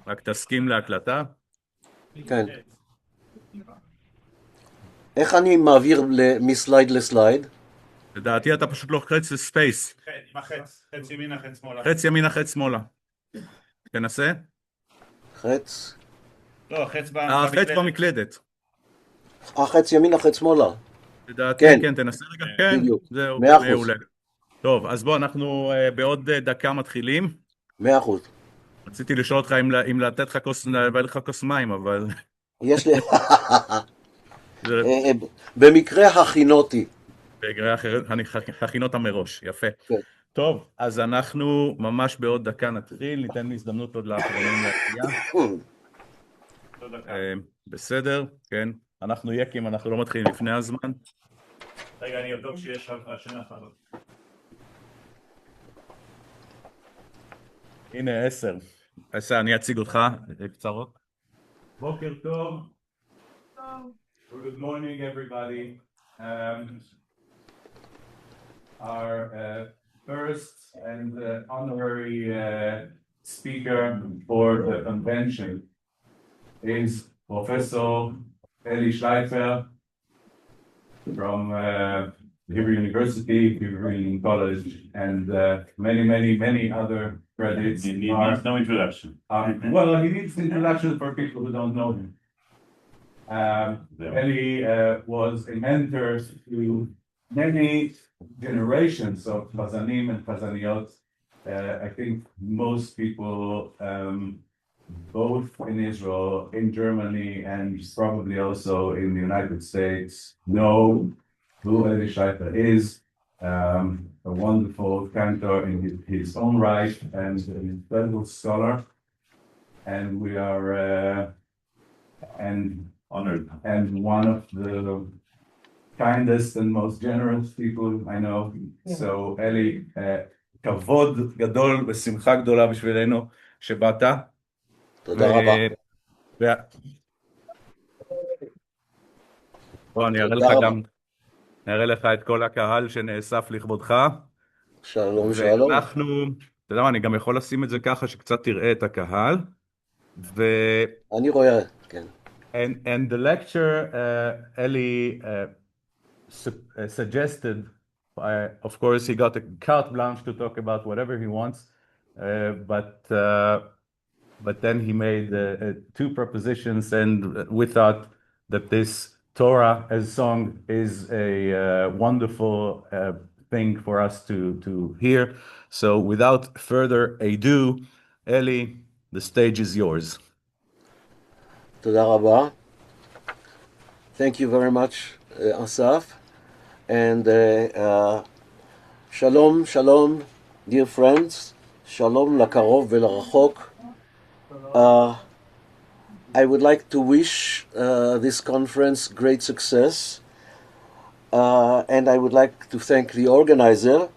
רק תסכים להקלטה. כן. איך אני מעביר מסלייד לסלייד? לדעתי אתה פשוט לוחץ לספייס. עם החץ, חץ ימינה, חץ שמאלה. חץ ימינה, חץ שמאלה. תנסה. חץ. לא, חץ החץ במקלדת. חץ ימינה, חץ שמאלה. לדעתי כן. כן, תנסה רגע. כן, בדיוק. זהו, 100%. מעולה. טוב, אז בוא, אנחנו בעוד דקה מתחילים. 100%. רציתי לשאול אותך אם לתת לך כוס מים, אבל... יש לי... זה במקרה הכינותי. בגלל הכין אותה מראש, יפה. כן. טוב, אז אנחנו ממש בעוד דקה נתחיל, ניתן לי הזדמנות עוד לאחרונים להגיע. בסדר, כן. אנחנו יקים, אנחנו לא מתחילים לפני הזמן. רגע, אני אבדוק שיש שני הפעלות. הנה 10. אני אציג אותך קצרות. בוקר טוב. Good morning everybody. Our first and honorary speaker for the convention is Professor Eliyahu Schleifer from Hebrew University, Hebrew College, and many other credits. He needs no introduction. Well, he needs introduction for people who don't know him. Eli was a mentor to many generations of Chazanim and Chazaniot. I think most people, both in Israel, in Germany, and probably also in the United States, know who Eli Schleifer is. A wonderful cantor in his own right and an incredible scholar. And we are Honored. and one of the kindest and most generous people I know. So Eli, כבוד גדול ושמחה גדולה בשבילנו שבאת. תודה רבה. בוא, אני אראה לך את כל הקהל שנאסף לכבודך. שלום, שלום. ואנחנו, אתה יודע מה, אני גם יכול לשים את זה ככה שקצת תראה את הקהל. אני רואה, כן. And the lecture, Eli suggested, of course, he got a carte blanche to talk about whatever he wants, but then he made two propositions, and we thought that this Torah as song is a wonderful thing for us to hear. So without further ado, Eli, the stage is yours. תודה רבה. Thank you very much, Asaf. And shalom, shalom, dear friends. Shalom לקרוב ולרחוק. I would like to wish this conference great success. And I would like to thank the organizer,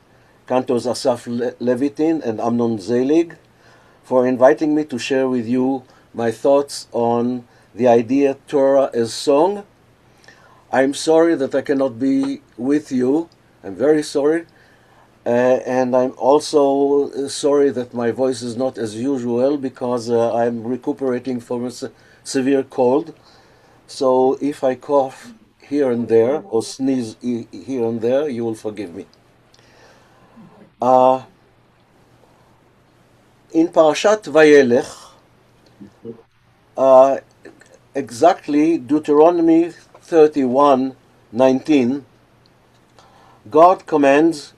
Cantors Asaf Levitin and Amnon Zelig, for inviting me to share with you my thoughts on the idea Torah as song. I'm sorry that I cannot be with you. I'm very sorry. And I'm also sorry that my voice is not as usual because I'm recuperating from a severe cold. So if I cough here and there or sneeze here and there, you will forgive me. In Parashat Vayelech, exactly Deuteronomy 31:19, God commands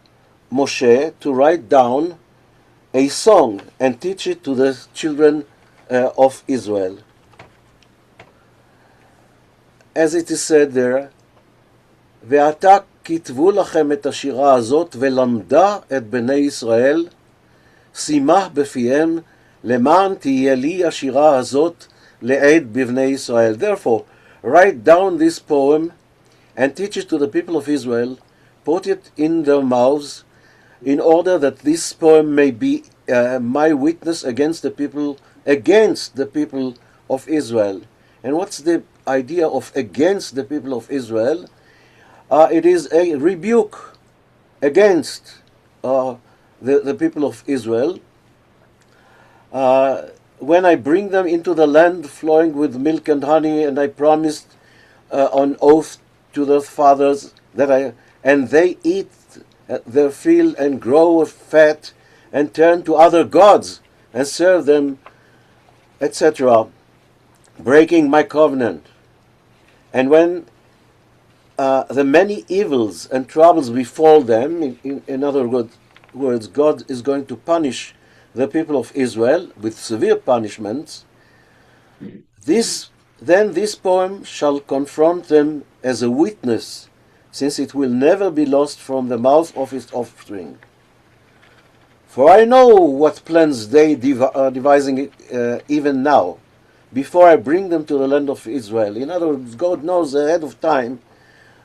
Moshe to write down a song and teach it to the children of Israel. As it is said there, ועתה כתבו לכם את השירה הזאת ולמדה את בני ישראל, שימה בפיהם, למען תהיה לי השירה הזאת לעד בבני ישראל. Therefore, write down this poem and teach it to the people of Israel, put it in their mouths, in order that this poem may be my witness against the people of Israel. And what's the idea of against the people of Israel? It is a rebuke against the people of Israel. when I bring them into the land flowing with milk and honey, and I promised on oath to their fathers and they eat their fill and grow fat and turn to other gods and serve them, etc., breaking my covenant. And when the many evils and troubles befall them, in other words, God is going to punish the people of Israel with severe punishments, this poem shall confront them as a witness, since it will never be lost from the mouth of its offspring. For I know what plans they are devising even now, before I bring them to the land of Israel. In other words, God knows ahead of time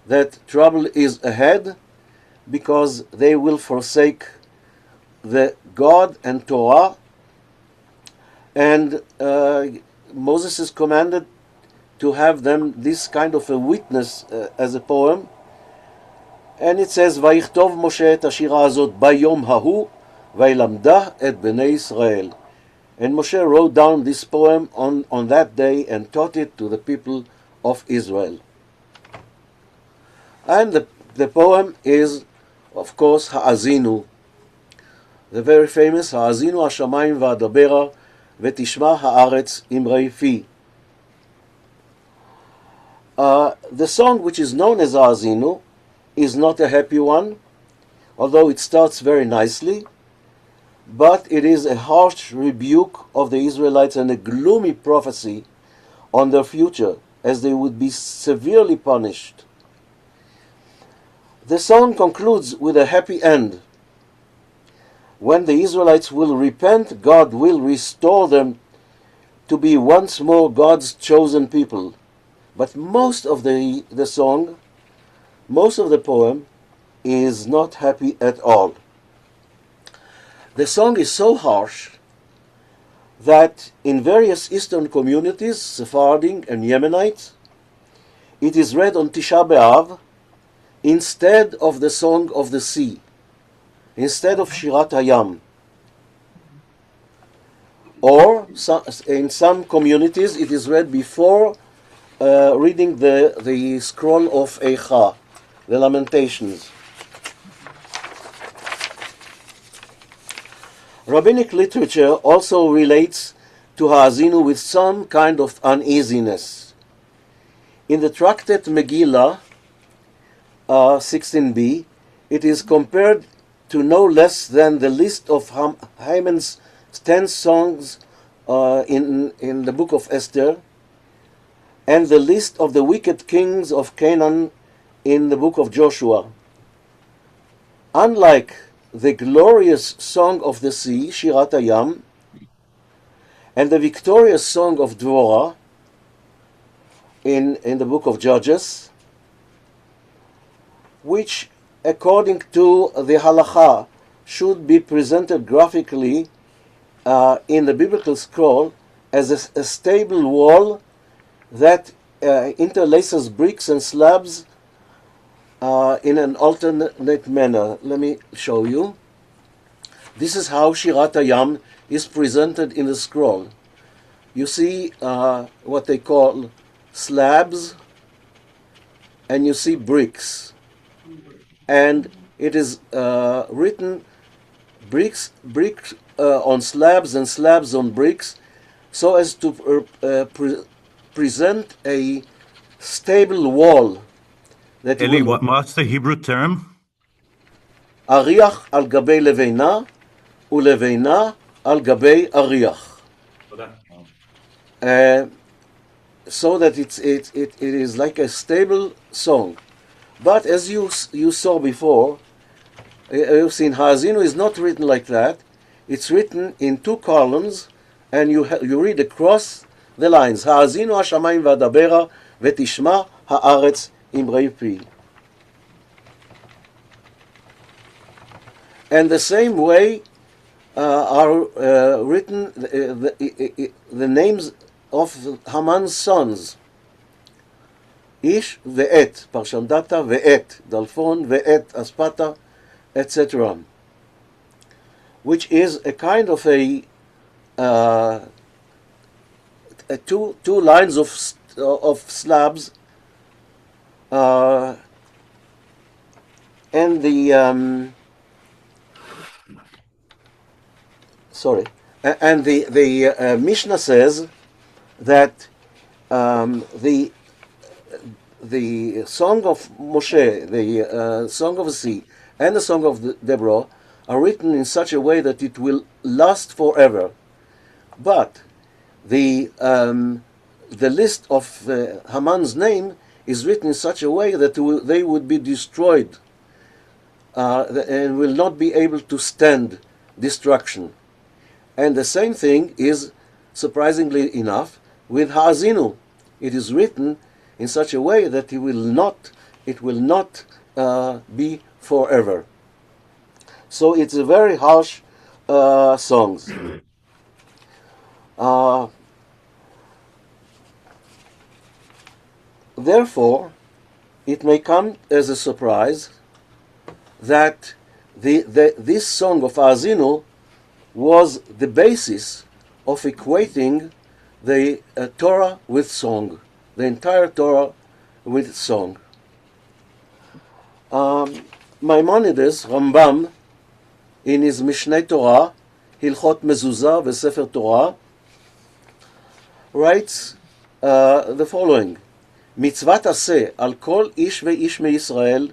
that trouble is ahead, because they will forsake the God and Torah, and Moses is commanded to have them this kind of a witness as a poem, and it says, "Vayichtov Moshe et hashira hazot bayom hahu, vaylamdah et bnei Israel." And Moshe wrote down this poem on that day and taught it to the people of Israel. And the poem is, of course, Ha'azinu, the very famous Ha'azinu Hashamayim va'adabera v'tishma ha'aretz imrei fi. The song which is known as Ha'azinu is not a happy one, although it starts very nicely, but it is a harsh rebuke of the Israelites and a gloomy prophecy on their future, as they would be severely punished. The song concludes with a happy end. When the Israelites will repent, God will restore them to be once more God's chosen people. But most of the song, most of the poem, is not happy at all. The song is so harsh that in various Eastern communities, Sephardim and Yemenites, it is read on Tisha B'Av instead of the Song of the Sea, instead of Shirat Hayam. Or in some communities it is read before reading the scroll of Eicha, the Lamentations. Rabbinic literature also relates to Ha'azinu with some kind of uneasiness. In the tractate Megillah 16b, it is compared to no less than the list of Haman's 10 songs in the book of Esther, and the list of the wicked kings of Canaan in the book of Joshua. Unlike the glorious Song of the Sea, Shirat Hayam, and the victorious Song of Dvorah in the book of Judges, which, according to the halacha, should be presented graphically in the biblical scroll as a stable wall that interlaces bricks and slabs in an alternate manner. Let me show you. This is how Shirat Hayam is presented in the scroll. You see what they call slabs, and you see bricks. And it is written bricks on slabs and slabs on bricks, so as to present a stable wall. That Eli, what's the Hebrew term? Ariach al gabei leveina, uleveina al gabei ariach. So that it is like a stable song. But as you saw before, you've seen Ha'azinu is not written like that. It's written in 2 columns, and you read across the lines. Ha'azinu hashamayim v'adabera v'tishma ha'aretz imrei pi. And the same way are written the names of Haman's sons. Ish ve'et, Parshandata ve'et, Dalphon ve'et, Aspata, etc. Which is a kind of a two lines of slabs, and the the Mishnah says that the song of Moshe, the song of the sea, and the song of Deborah are written in such a way that it will last forever. But the list of Haman's name is written in such a way that they would be destroyed and will not be able to stand destruction. And the same thing is, surprisingly enough, with Ha'azinu. It is written in such a way that it will not be forever. So it's a very harsh songs. Therefore, it may come as a surprise that this song of Ha'azinu was the basis of equating the Torah with song, the entire Torah with song. Maimonides, Rambam, in his Mishneh Torah, Hilchot Mezuzah v'Sefer Torah, writes the following: מצוות עשה על כל איש ואיש מישראל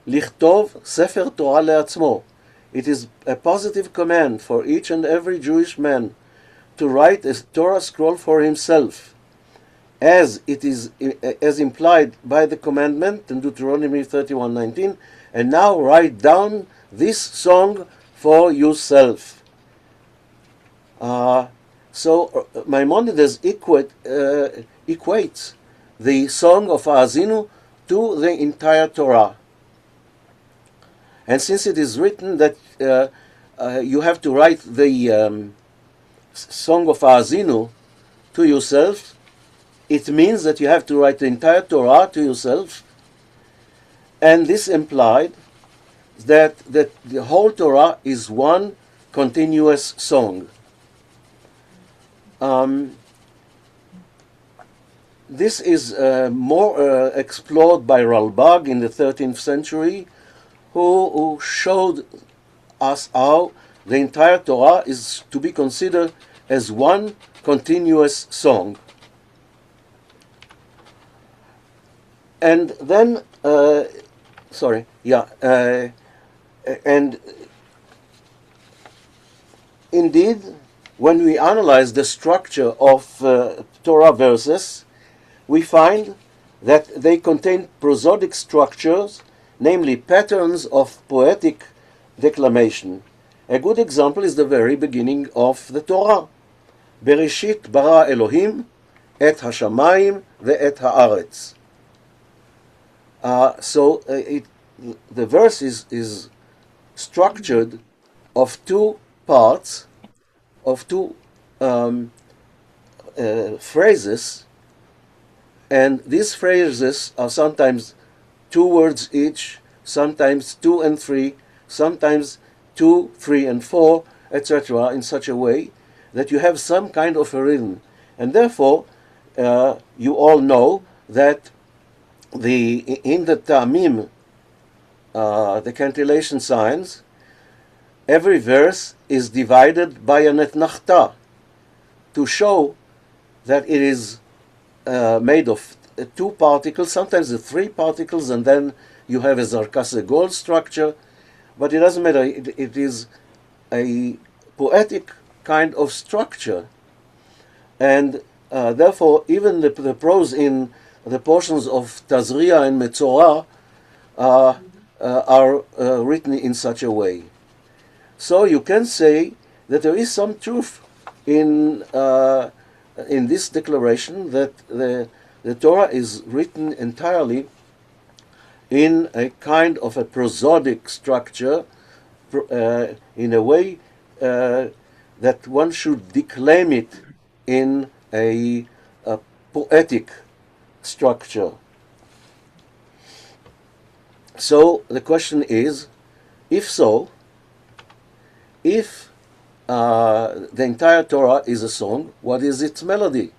לכתוב ספר תורה לעצמו. It is a positive command for each and every Jewish man to write a Torah scroll for himself, as it is as implied by the commandment in Deuteronomy 31:19, and now write down this song for yourself. So Maimonides equates the song of Ha'azinu to the entire Torah. And since it is written that you have to write the song of Ha'azinu to yourself, it means that you have to write the entire Torah to yourself. And this implied that the whole Torah is one continuous song. This is more explored by Ralbag in the 13th century, who showed us how the entire Torah is to be considered as one continuous song. And then, and indeed, when we analyze the structure of Torah verses, we find that they contain prosodic structures, namely patterns of poetic declamation. A good example is the very beginning of the Torah. Bereshit bara Elohim et hashamayim ve'et haaretz. So the verse is structured of two parts, of two phrases, and these phrases are sometimes 2 words each, sometimes 2 and 3, sometimes 2, 3 and 4, etc., in such a way that you have some kind of a rhythm. And therefore, you all know that in the Ta'amim, the cantillation signs, every verse is divided by an etnachta to show that it is made of 2 particles, sometimes the 3 particles, and then you have a Zarkase gold structure, but it doesn't matter. It is a poetic kind of structure, and therefore even the prose in the portions of Tazria and Metzorah are written in such a way. So you can say that there is some truth in this declaration that the Torah is written entirely in a kind of a prosodic structure, in a way that one should declaim it in a poetic structure. So the question is, if so, if the entire Torah is a song, what is its melody?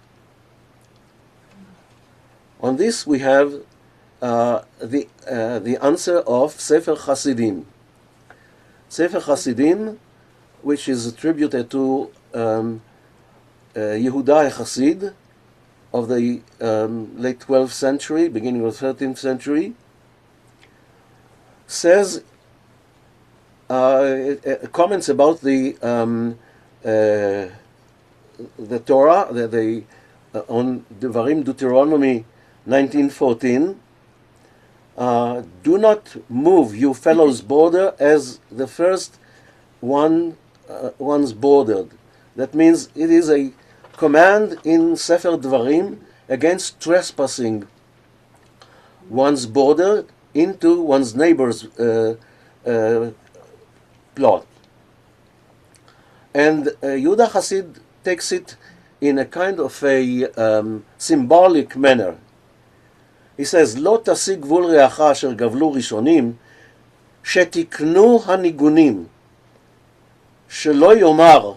On this we have the answer of Sefer Hasidim. Sefer Hasidim, which is attributed to Yehuda Hasid of the late 12th century, beginning of the 13th century, says comments about the Torah, on Devarim, Deuteronomy 19:14. Do not move you fellows border as the first one's bordered. That means it is a command in Sefer Dvarim against trespassing one's border into one's neighbor's plot. And Yehuda Hasid takes it in a kind of a symbolic manner. He says, לא תשיג גבול רעך אשר גבלו ראשונים, שתקנו הניגונים, שלא יאמר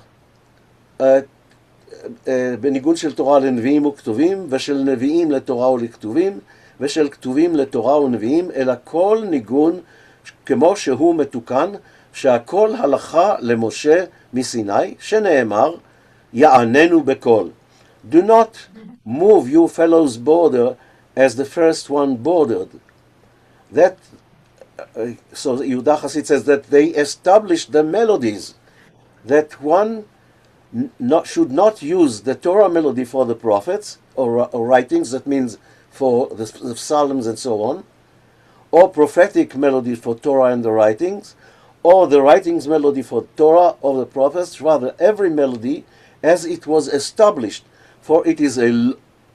בניגון של תורה לנביאים וכתובים, ושל נביאים לתורה ולכתובים, ושל כתובים לתורה ונביאים, אלא כל ניגון כמו שהוא מתוקן, שהכל הלכה למשה מסיני, שנאמר, יעננו בקול. Do not move you fellows border as the first one bordered. That, so Yehuda Hasid says that they established the melodies, that one should not use the Torah melody for the prophets or writings, that means for the Psalms and so on, or prophetic melody for Torah and the writings, or the writings melody for Torah or the prophets, rather every melody as it was established, for it is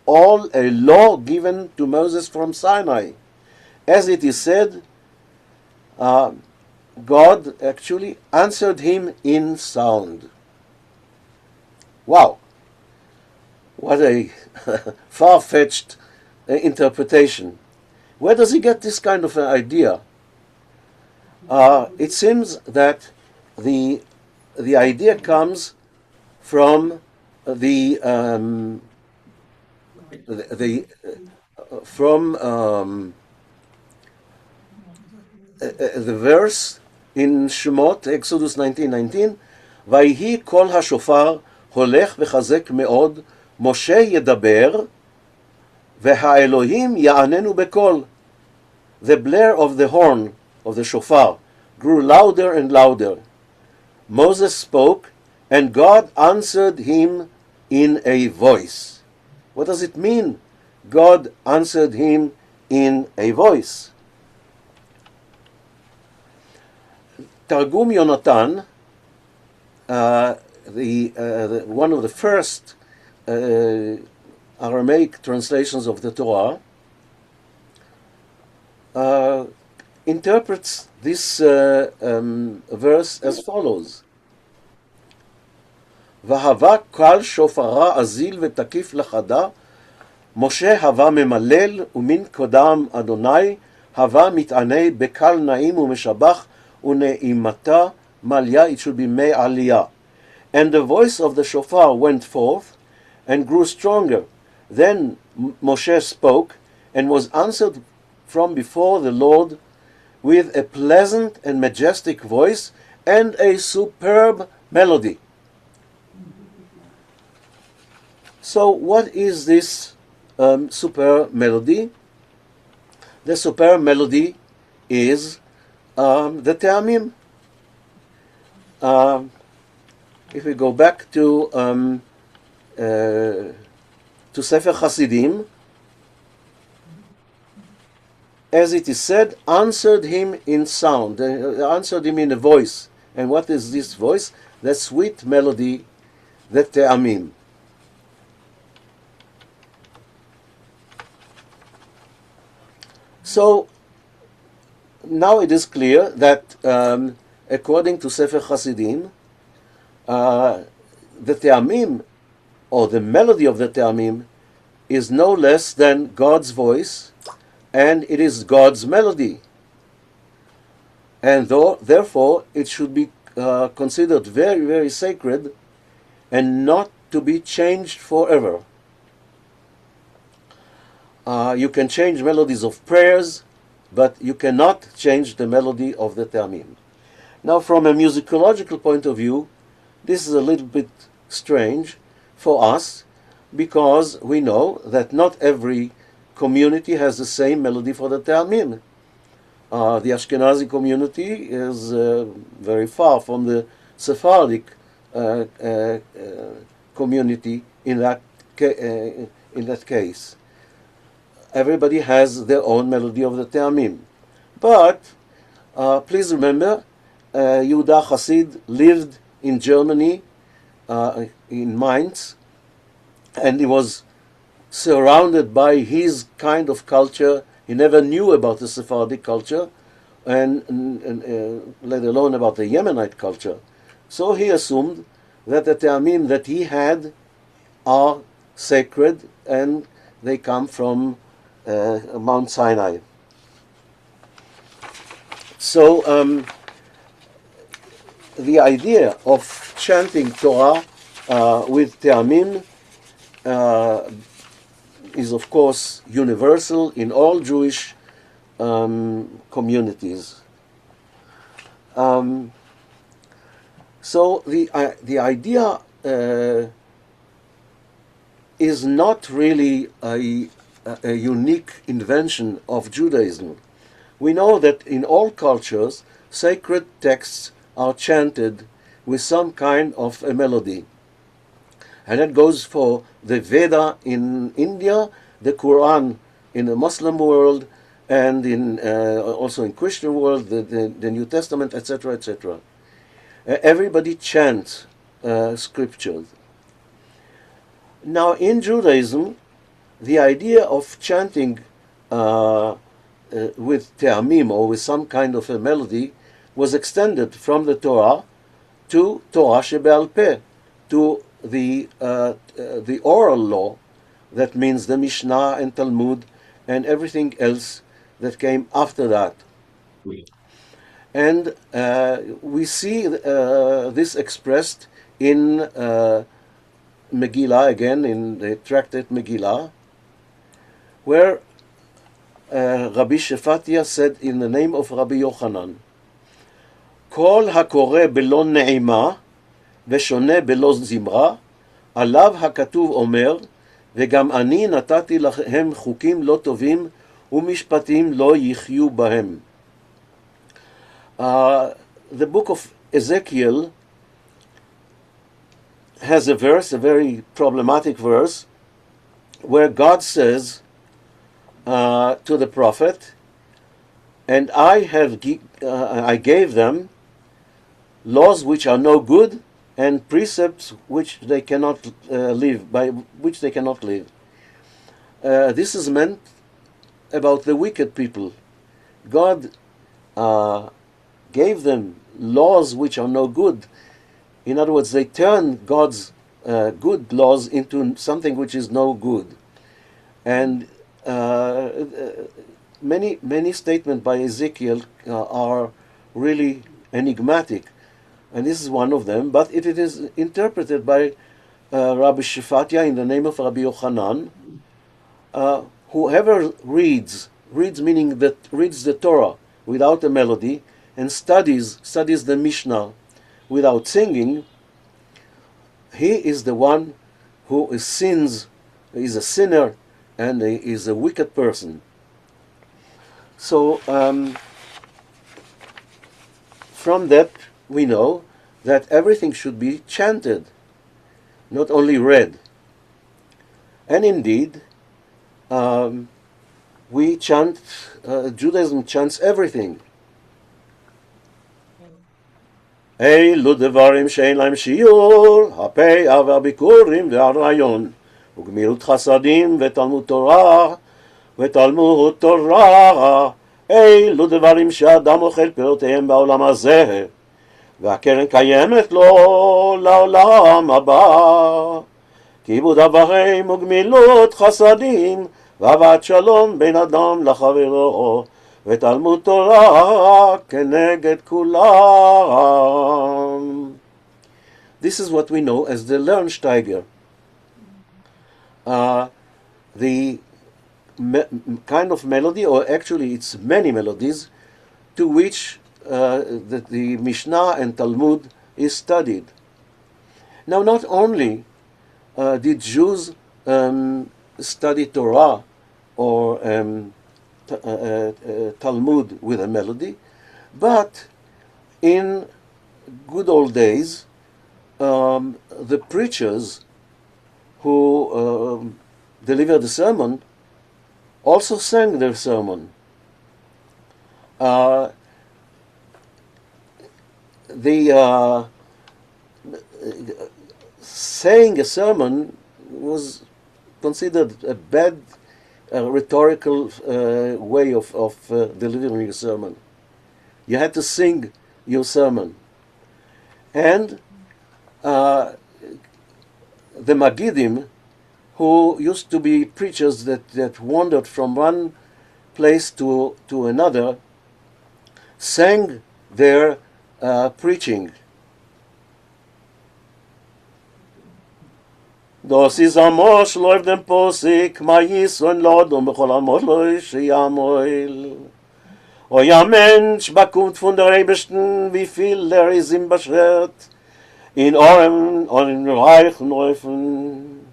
all a law given to Moses from Sinai. As it is said, God actually answered him in sound. Wow, what a far-fetched interpretation. Where does he get this kind of an idea? It seems that the idea comes from the verse in Shemot, Exodus 19:19, ויהי קול השופר הולך וחזק מאוד, משה ידבר, והאלוהים יעננו בקול. The blare of the horn, of the shofar, grew louder and louder. Moses spoke, and God answered him in a voice. What does it mean? God answered him in a voice. Targum Yonatan, one of the first Aramaic translations of the Torah, interprets this verse as follows: והבה קל שופרה אזיל ותקיף לחדה, משה הווה ממלל ומן קודם אדוני הווה מתענה בקל נעים ומשבח ונעימתה מליה. It should be מעליה. And the voice of the shofar went forth and grew stronger. Then Moshe spoke and was answered from before the Lord with a pleasant and majestic voice and a superb melody. So what is this superb melody? The superb melody is the Te'amim. If we go back to Sefer Hasidim, as it is said, answered him in sound, answered him in a voice. And what is this voice? That sweet melody, the Te'amim. So now it is clear that according to Sefer Hasidim, the Te'amim, or the melody of the Te'amim, is no less than God's voice, and it is God's melody. And therefore, it should be considered very, very sacred and not to be changed forever. You can change melodies of prayers, but you cannot change the melody of the Te'amim. Now, from a musicological point of view, this is a little bit strange for us, because we know that not every community has the same melody for the Te'amim. The Ashkenazi community is very far from the Sephardic community in that case. Everybody has their own melody of the Te'amim. But please remember, Yehuda Hasid lived in Germany, in Mainz, and he was surrounded by his kind of culture. He never knew about the Sephardic culture, and let alone about the Yemenite culture. So he assumed that the Te'amim that he had are sacred, and they come from Mount Sinai. So the idea of chanting Torah with Te'amim is, of course, universal in all Jewish communities. So the idea is not really a unique invention of Judaism. We know that in all cultures, sacred texts are chanted with some kind of a melody. And that goes for the Veda in India, the Quran in the Muslim world, and also in Christian world, the New Testament, etc., etc. Everybody chants scriptures. Now, in Judaism, the idea of chanting with Te'amim, or with some kind of a melody, was extended from the Torah to Torah Shebe'al Peh, to the oral law. That means the Mishnah and Talmud and everything else that came after that. And we see this expressed in Megillah, again in the tractate Megillah, where Rabbi Shefatia said in the name of Rabbi Yochanan, Kol hakore belo ne'ima ושונה בלא זמרה, עליו הכתוב אומר, וגם אני נתתי להם חוקים לא טובים ומשפטים לא יחיו בהם. The book of Ezekiel has a verse, a very problematic verse, where God says to the prophet, and I gave them laws which are no good, and precepts which they cannot live, by which they cannot live. This is meant about the wicked people. God gave them laws which are no good. In other words, they turn God's good laws into something which is no good. And many statements by Ezekiel are really enigmatic. And this is one of them, but it is interpreted by Rabbi Shefatia in the name of Rabbi Yochanan. Whoever reads meaning that reads the Torah without a melody and studies the Mishnah without singing, he is the one who sins, is a sinner, and is a wicked person. So from that we know that everything should be chanted, not only read. And indeed, we chant, Judaism chants everything. אלו דברים שאין להם שיעור, הפאה והביקורים והרעיון, וגמילות חסדים ותלמוד תורה, אלו דברים שאדם אוכל פירותיהם בעולם הזה, והקרן קיימת לו לעולם הבא. כיבוד אביהם וגמילות חסדים, ואהבת שלום בין אדם לחברו, ותלמוד תורה כנגד כולם. This is what we know as the Lernsteiger. The kind of melody, or actually it's many melodies, to which the Mishnah and Talmud is studied. Now, not only did Jews study Torah or Talmud with a melody, but in good old days, the preachers who delivered the sermon also sang their sermon. Saying a sermon was considered a bad rhetorical way of delivering a sermon. You had to sing your sermon. And the Magidim, who used to be preachers that wandered from one place to another, sang their preaching. Das is Amos läuft dem Posik, ma Yison Lodom bechol Amos loish yamoil. O ja Mensch, bekommt von der Ebersten, wie viel ist ihm beschert, in Orem und in reichen Läufen.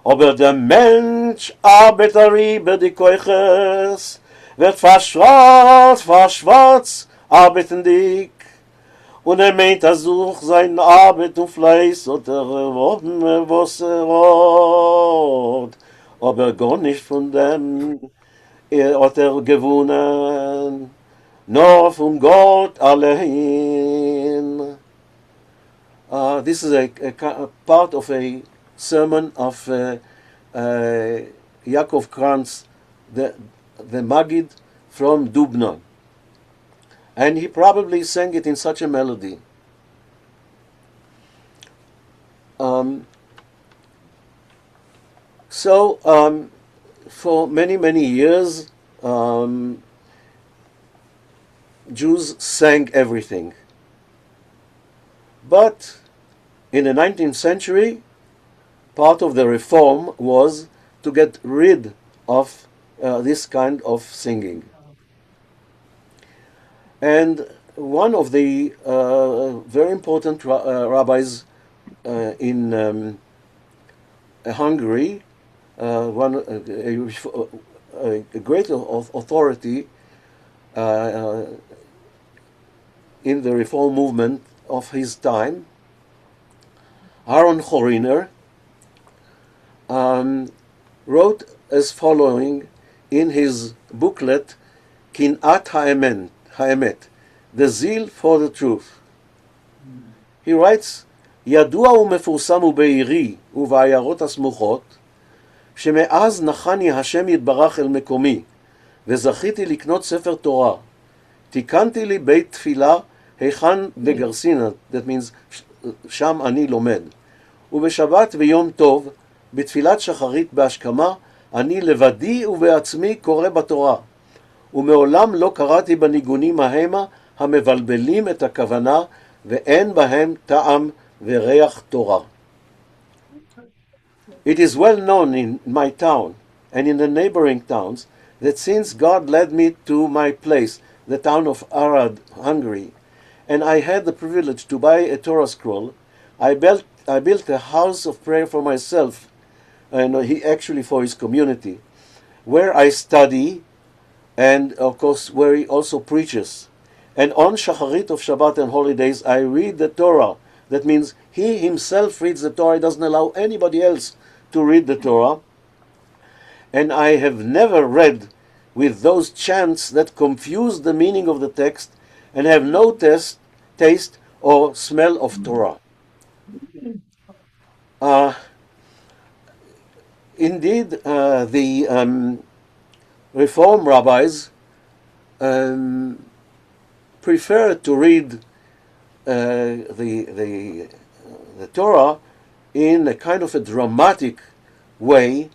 Aber der Mensch arbeitet über die Keuches, wird fast schwarz, arbeiten dick. Und meint, sucht seine Arbeit und Fleiß und erworben, was hat. Aber gar nicht von dem hat gewonnen, nur von Gott allein. This is a part of a sermon of Yaakov Kranz, the Maggid from Dubna. And he probably sang it in such a melody. For many, many years, Jews sang everything. But in the 19th century, part of the reform was to get rid of this kind of singing. And one of the very important rabbis in Hungary, a great authority in the reform movement of his time, Aaron Horiner, wrote as following in his booklet, Kinat Haemet, the zeal for the truth. He writes, ידוע ומפורסם ובעירי ובעיירות הסמוכות, שמאז נחני השם יתברך אל מקומי, וזכיתי לקנות ספר תורה. תיקנתי לי בית תפילה היכן בגרסינה, that means שם אני לומד. ובשבת ויום טוב, בתפילת שחרית בהשכמה, אני לבדי ובעצמי קורא בתורה. ומעולם לא קראתי בניגונים ההמה המבלבלים את הכוונה, ואין בהם טעם וריח תורה. It is well known in my town and in the neighboring towns that since God led me to my place, the town of Arad, Hungary, and I had the privilege to buy a Torah scroll, I built a house of prayer for myself, and he actually for his community, where I study, and of course where he also preaches. And on Shacharit of Shabbat and holidays, I read the Torah. That means he himself reads the Torah. He doesn't allow anybody else to read the Torah. And I have never read with those chants that confuse the meaning of the text and have no taste or smell of Torah. Indeed, the Reform rabbis prefer to read the Torah in a kind of a dramatic way,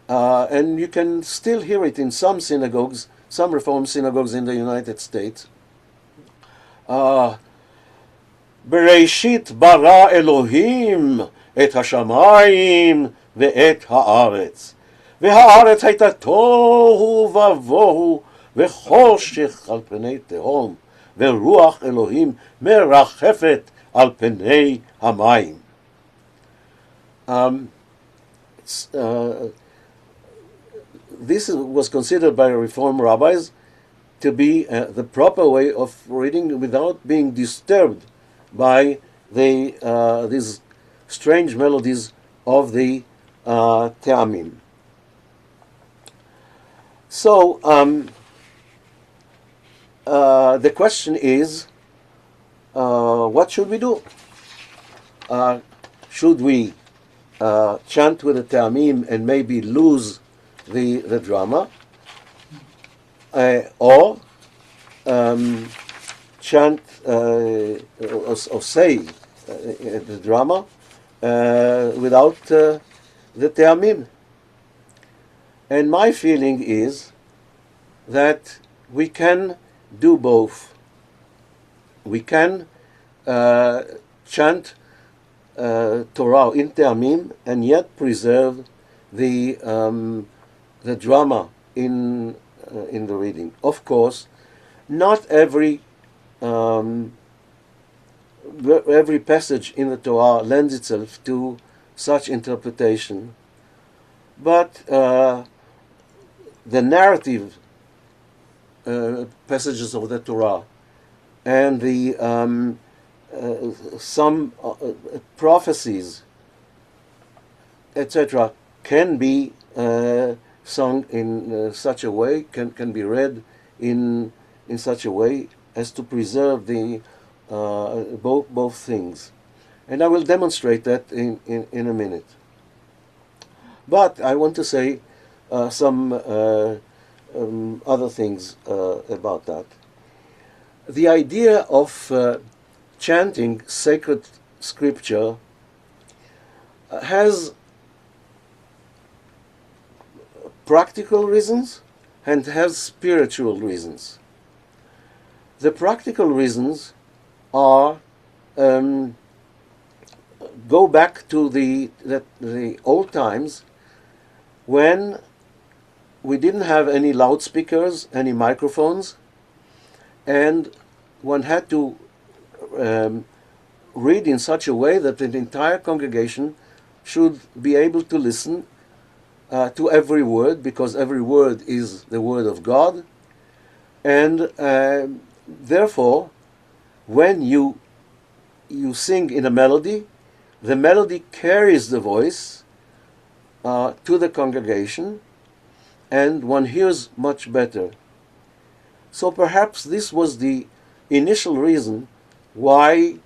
and you can still hear it in some synagogues, some Reform synagogues in the United States. בראשית ברא אלוהים את השמיים ואת הארץ. והארץ הייתה תוהו ובוהו, וחושך על פני תהום, ורוח אלוהים מרחפת על פני המים. This was considered by Reform rabbis to be the proper way of reading without being disturbed by these strange melodies of the te'amim. So the question is, what should we do? Should we chant with the te'amim and maybe lose the drama, or chant or say the drama without the te'amim? And my feeling is that we can do both. We can chant Torah in te'amim and yet preserve the drama in the reading. Of course, not every passage in the Torah lends itself to such interpretation, but the narrative passages of the Torah and the some prophecies, etc., can be sung in such a way, can be read in such a way as to preserve the both things. And I will demonstrate that in a minute. But I want to say some other things about that. The idea of chanting sacred scripture has practical reasons and has spiritual reasons. The practical reasons are go back to the old times when we didn't have any loudspeakers, any microphones, and one had to read in such a way that the entire congregation should be able to listen to every word, because every word is the word of God. And therefore, when you sing in a melody, the melody carries the voice to the congregation, and one hears much better. So perhaps this was the initial reason why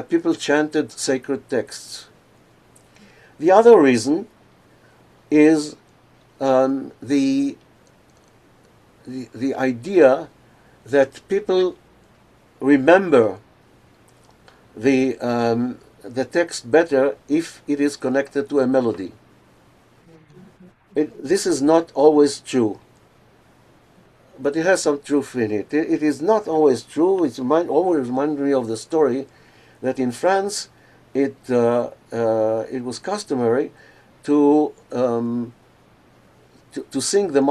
people chanted sacred texts. The other reason is the idea that people remember the text better if it is connected to a melody. This is not always true, but it has some truth in it. It is not always true. It always reminds me of the story that in France it was customary to sing the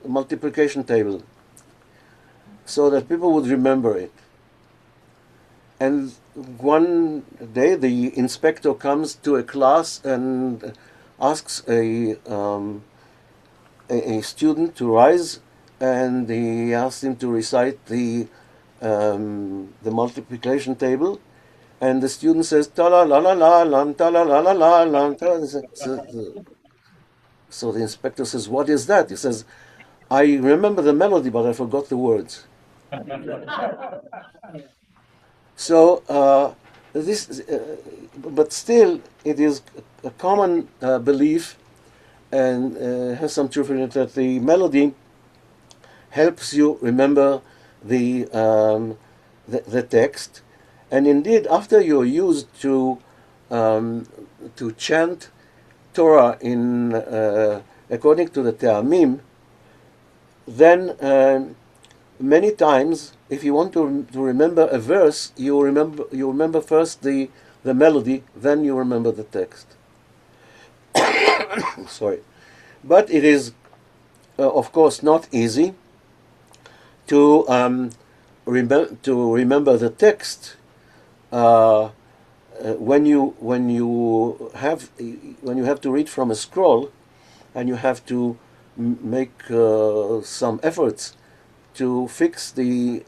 multiplication table so that people would remember it. And one day the inspector comes to a class and asks a student to rise, and he asks him to recite the multiplication table, and the student says ta la la la la lam ta la la la la lam ta. So the inspector says, "What is that?" He says, "I remember the melody, but I forgot the words." So but still, it is a common belief, and has some truth in it, that the melody helps you remember the text, and indeed, after you're used to chant Torah in according to the te'amim, then many times, if you want to remember a verse, you remember first the melody, then you remember the text. Sorry. But it is, of course, not easy to remember the text when you have to read from a scroll, and you have to make some efforts to fix the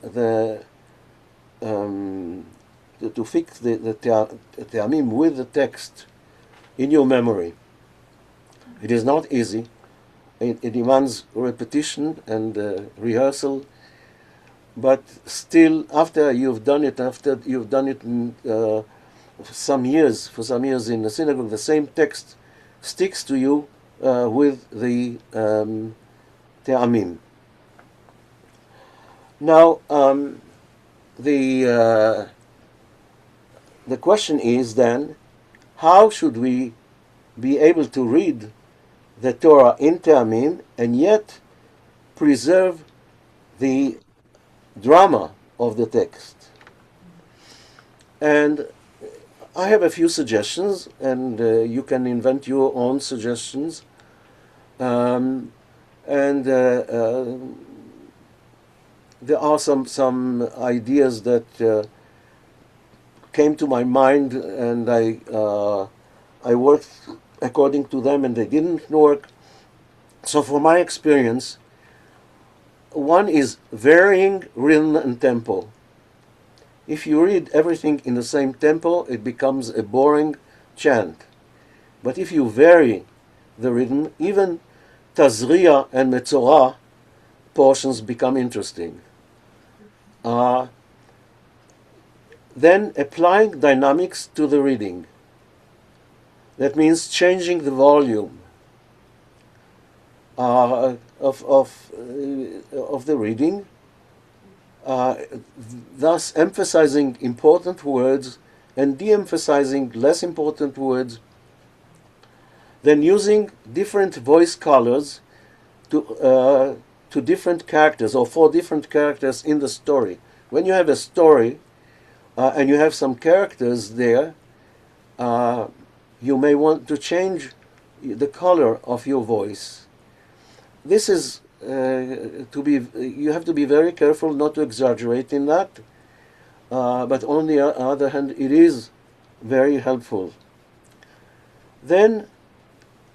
te'amim with the text in your memory. It is not easy. It demands repetition and rehearsal. But still, after you've done it for some years in the synagogue, the same text sticks to you with the te'amim. Now, the question is then, how should we be able to read the Torah in te'amim and yet preserve the drama of the text? And I have a few suggestions, and you can invent your own suggestions. There are some ideas that came to my mind, and I worked according to them, and they didn't work. So from my experience, one is varying rhythm and tempo. If you read everything in the same tempo, it becomes a boring chant. But if you vary the rhythm, even Tazria and Metzorah portions become interesting. Then applying dynamics to the reading. That means changing the volume of the reading, thus emphasizing important words and de-emphasizing less important words. Then using different voice colors to different characters, or for different characters in the story. When you have a story and you have some characters there, you may want to change the color of your voice. This is you have to be very careful not to exaggerate in that, but on the other hand, it is very helpful. Then,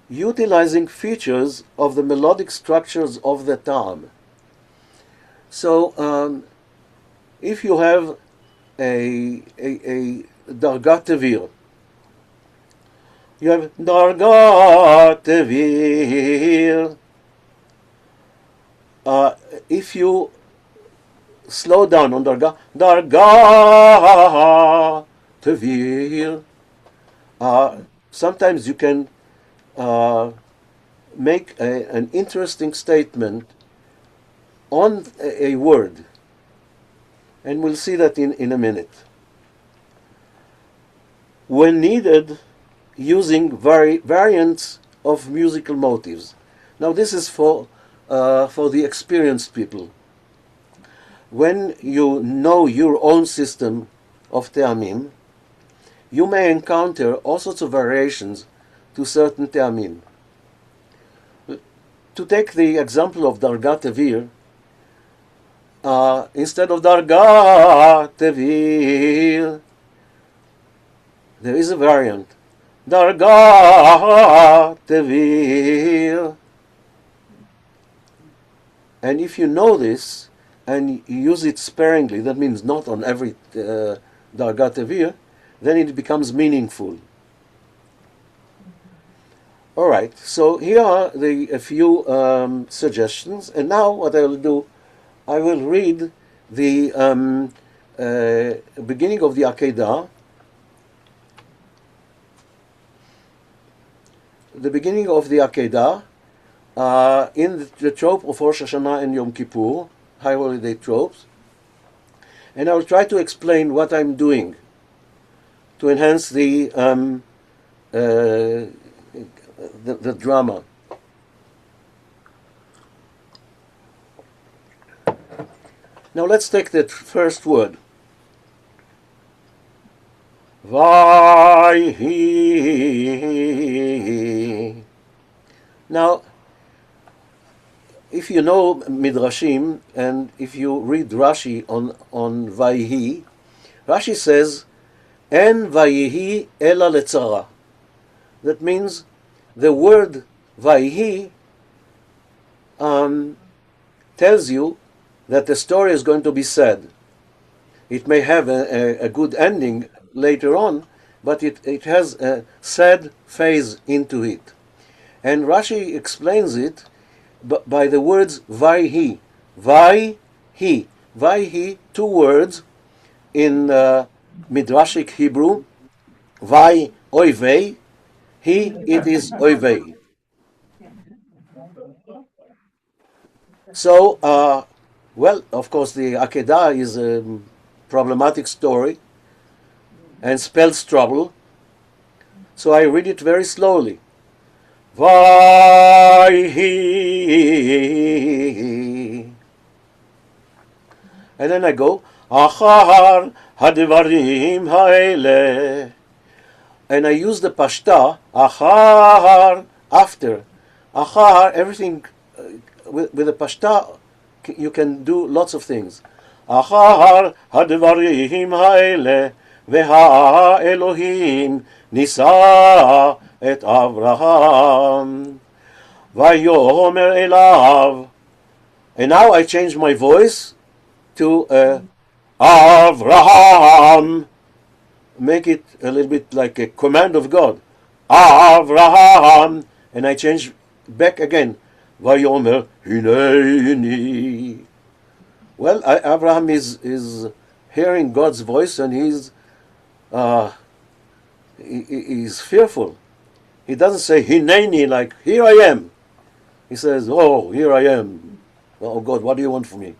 utilizing features of the melodic structures of the Tam. So, if you have a Dargat Tevir, you have Dargat Tevir. If you slow down on Dargat Tevir, sometimes you can make an interesting statement on a word, and we'll see that in a minute. When needed, using variants of musical motives. Now this is for the experienced people. When you know your own system of te'amim, you may encounter all sorts of variations to certain te'amim. To take the example of Dargat Tevir, instead of Dargat Tevir, there is a variant. Dargat Tevir. And if you know this, and you use it sparingly, that means not on every Dargat Tevir, then it becomes meaningful. All right, so here are a few suggestions, and now what I will do, I will read the beginning of the Akedah, in the trope of Rosh Hashanah and Yom Kippur, high holiday tropes, and I will try to explain what I'm doing to enhance the drama. Now let's take the first word. Vayhi. Now, if you know Midrashim, and if you read Rashi on Vayihi, Rashi says, En Vayihi ela letzara. That means the word Vayihi tells you that the story is going to be sad. It may have a good ending later on, but it has a sad phase into it. And Rashi explains it by the words Vayhi. Vayhi. Vayhi, two words in Midrashic Hebrew. Vay, oivei. He, it is oivei. So, well, of course, the Akedah is a problematic story and spells trouble. So I read it very slowly. Vayhi. And then I go, Achar hadvarim haele. And I use the pashta, Achar, after. Achar, everything, with the pashta, you can do lots of things. Achar hadvarim haele, veha Elohim nisa et Avraham, vayomer elav. And now I change my voice to Avraham. Make it a little bit like a command of God. Avraham. And I change back again. Vayomer hineni. Well, Abraham is hearing God's voice, and he's fearful. He doesn't say hineni like here I am. He says, oh, here I am. Oh God, what do you want from me?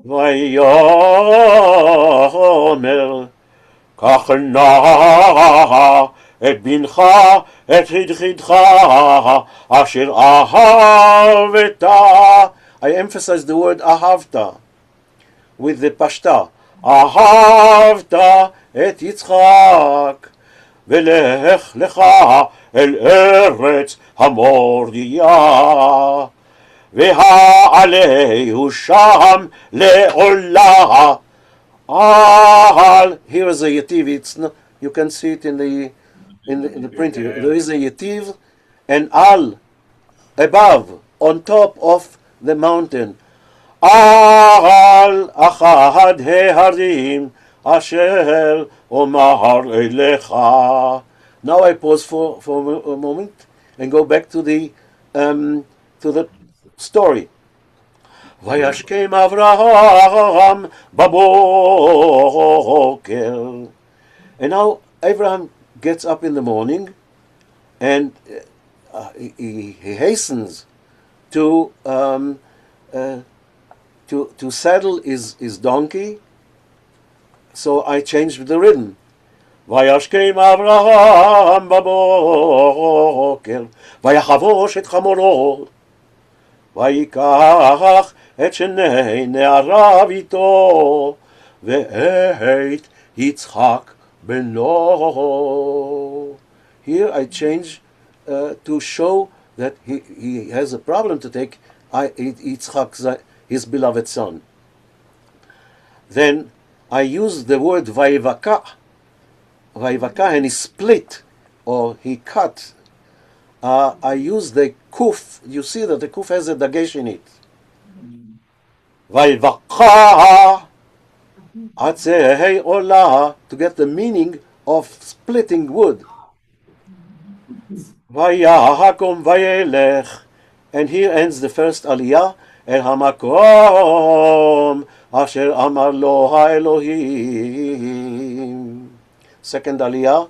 Vayomer kachna et bincha et hidchidcha asher ahavta. I emphasize the word ahavta with the pashta. Ahavta et Yitzchak velech lecha el eretz hamordia veha alehu sham leolah. Al, here is a yativ. It's not, you can see it in the print here. There is a yativ, and al above, on top of the mountain. Al achad heharim asher omar elecha. Now I pause for a moment and go back to the story. Vayashkem Avraham baboker. And now Abraham gets up in the morning, and he hastens to saddle his donkey. So I changed the rhythm. Vayashkem Avraham baboker, vayachavosh et chamoro, vayikach et shnei ne'arav ito, ve'et Yitzchak beno. Here I change to show that he has a problem to take Yitzchak, his beloved son. Then I use the word vayivaka, and he split, or he cut. I use the kuf. You see that the kuf has a dagesh in it. Vayivaka atzehei olah, to get the meaning of splitting wood. Vayahakom vayelech, and here ends the first aliyah. El hamakom asher amar lo haElohim. Second aliyah.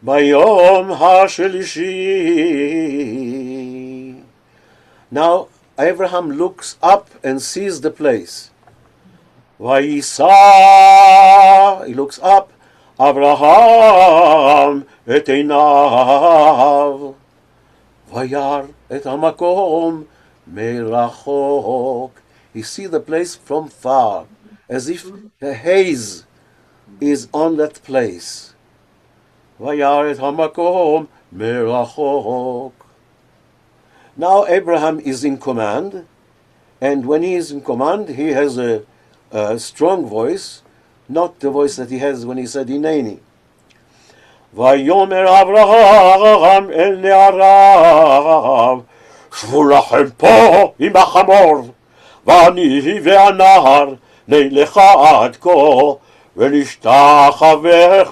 Bayom hashelishi. Now Abraham looks up and sees the place. Vayisa, he looks up. Abraham et einav. Vayar et hamakom merachok. He see the place from far, as if a haze is on that place. Vayar et hamakom merachok. Now Abraham is in command, and when he is in command, he has a strong voice, not the voice that he has when he said Hineni. ויאמר אברהם אל נעריו, שבו לכם פה עם החמור, ואני והנער נלך עד כה, ונשתחווה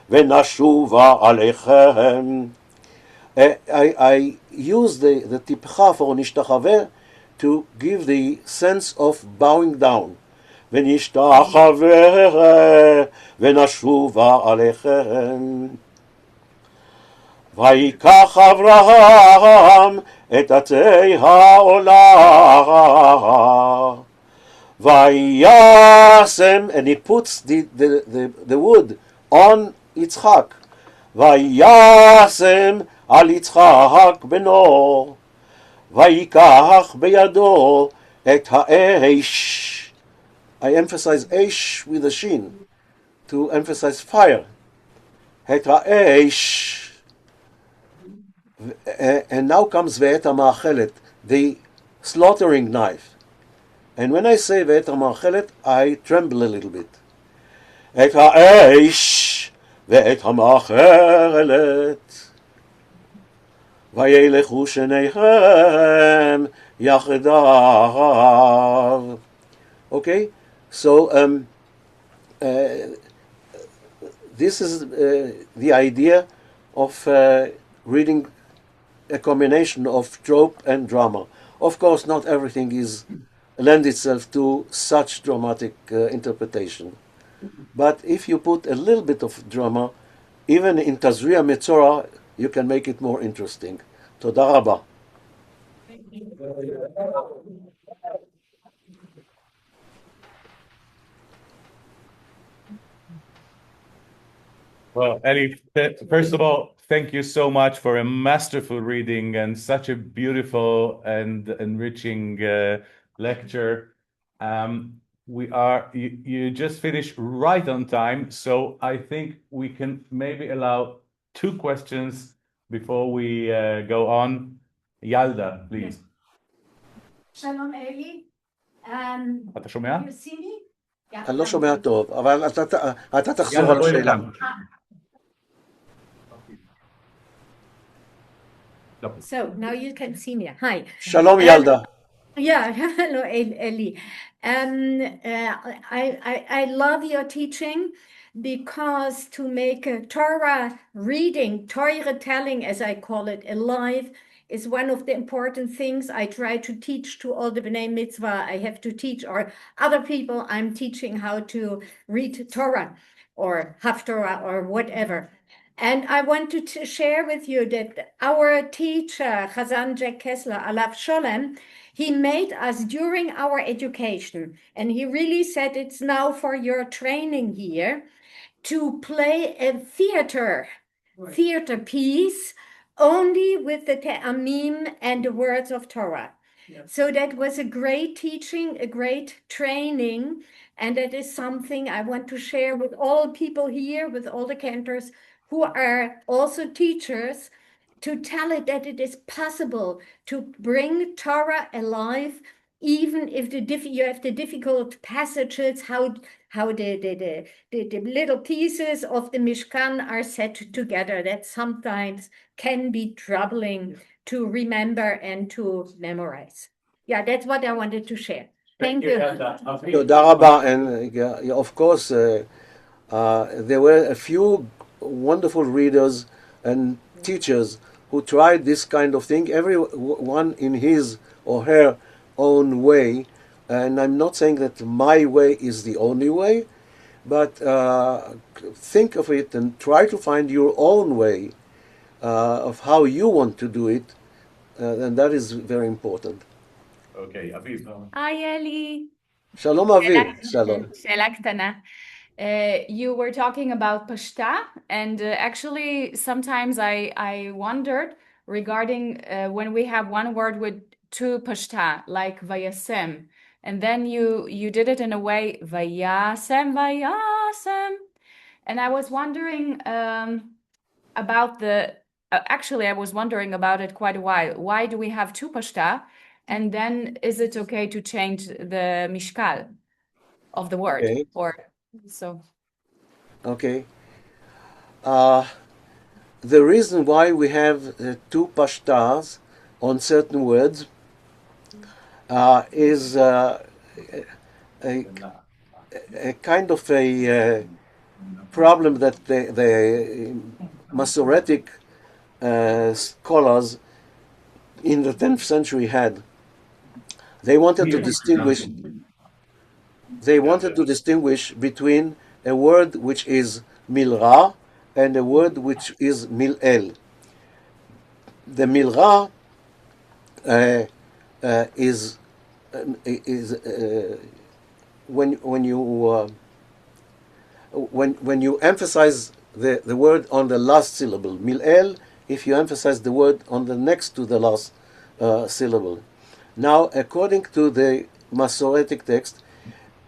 ונשובה עליכם. I use the tipcha for nishtachave to give the sense of bowing down. ונשתחווה ונשובה עליכם. ויקח אברהם את עתי העולה, וישם, and he puts the wood on יצחק, וישם על יצחק בנו, ויקח בידו את האש. I emphasize Eish with a shin to emphasize fire. Het ha'esh. And now comes ve'et ha'ma'achelet, the slaughtering knife. And when I say ve'et ha'ma'achelet, I tremble a little bit. Et ha'esh ve'et ha'ma'achelet. Vayelechu sheneihem yachdav. Okay? So this is the idea of reading a combination of trope and drama. Of course, not everything lends itself to such dramatic interpretation. But if you put a little bit of drama, even in Tazria Metzora, you can make it more interesting. Toda rabba. Well, Eli, first of all, thank you so much for a masterful reading and such a beautiful and enriching lecture. You just finished right on time, so I think we can maybe allow 2 questions before we go on. Yalda, please. Shalom, Eli. אתה שומע? You see me? Yeah. אני לא שומע טוב, אבל אתה תחזור יאללה, על בואי השאלה. לכאן. So now you can see me. Hi. שלום ילדה. Yeah, hello, Eli. I love your teaching because to make a Torah reading, Torah telling, as I call it, alive, is one of the important things I try to teach to all the B'nai Mitzvah. I have to teach, or other people I'm teaching how to read Torah or Haftorah or whatever. And I wanted to share with you that our teacher, Chazan Jack Kessler, Alav Sholem, he made us during our education, and he really said it's now for your training here, to play a theater piece only with the Te'amim and the words of Torah. So that was a great teaching, a great training, and that is something I want to share with all people here, with all the cantors who are also teachers, to tell it that it is possible to bring Torah alive, even if you have the difficult passages, how the little pieces of the Mishkan are set together. That sometimes can be troubling to remember and to memorize. Yeah, that's what I wanted to share. Thank you. תודה רבה. And of course, there were a few wonderful readers and teachers who tried this kind of thing, everyone in his or her own way. And I'm not saying that my way is the only way, but think of it and try to find your own way of how you want to do it, and that is very important. Okay, Aviv. Hi, Eli. Shalom Aviv. Shalom. שאלה קטנה. You were talking about pashta, and actually sometimes I wondered regarding when we have one word with 2 pashta, like vayasem, and then you did it in a way vayasem, and I was wondering about the actually, I was wondering about it quite a while. Why do we have two pashta? And then is it okay to change the mishkal of the word? Okay. Or so. Okay. The reason why we have two pashtas on certain words is a kind of a problem that the Masoretic scholars in the 10th century had. They wanted to distinguish. They wanted to distinguish between a word which is milra and a word which is mil'el. The milra is when you emphasize the word on the last syllable. Mil'el, if you emphasize the word on the next to the last syllable. Now, according to the Masoretic text,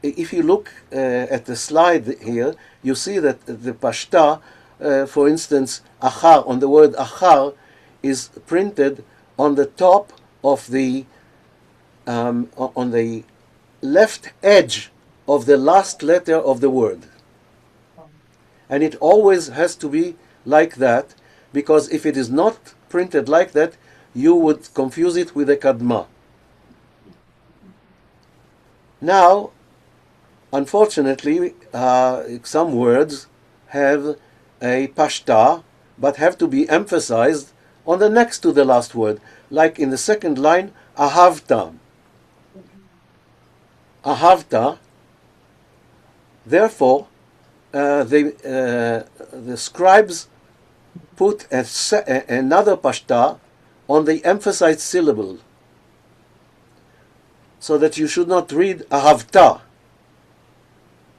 if you look at the slide here, you see that the pashta, for instance, achar, on the word achar, is printed on the top of the on the left edge of the last letter of the word. And it always has to be like that, because if it is not printed like that, you would confuse it with a kadma. Now, unfortunately, some words have a pashta, but have to be emphasized on the next to the last word. Like in the second line, ahavta. Ahavta. Therefore, the scribes put another pashta on the emphasized syllable, so that you should not read ahavta.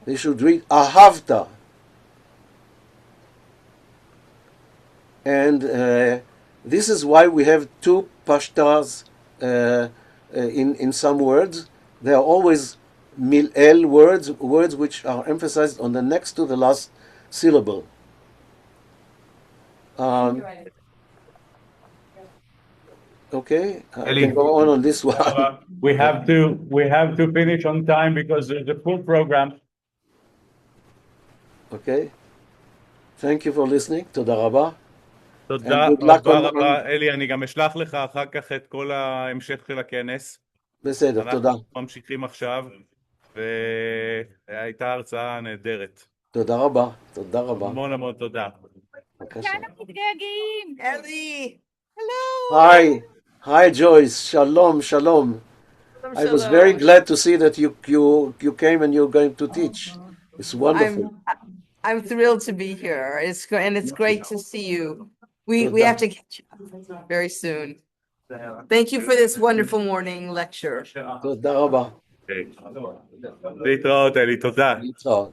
They should read ahavta. And this is why we have two pashtas in some words. They are always mil'el words, words which are emphasized on the next to the last syllable. Okay, I Eli. can go on this one. We have to finish on time because there's a full program. Okay. Thank you for listening. תודה רבה. תודה And good luck רבה on- רבה, אלי, אני גם אשלח לך אחר כך את כל ההמשך של הכנס. בסדר, תודה. אנחנו ממשיכים עכשיו, והייתה הרצאה נהדרת. תודה רבה. תודה רבה. המון המון תודה. בבקשה. Ellie, Hi. Hi, Joyce. Shalom, shalom. I was very glad to see that you came and you're going to teach. It's wonderful. I'm thrilled to be here. It's great to see you. We have to catch up very soon. Thank you for this wonderful morning lecture. תודה רבה. להתראות, אלי, תודה. להתראות.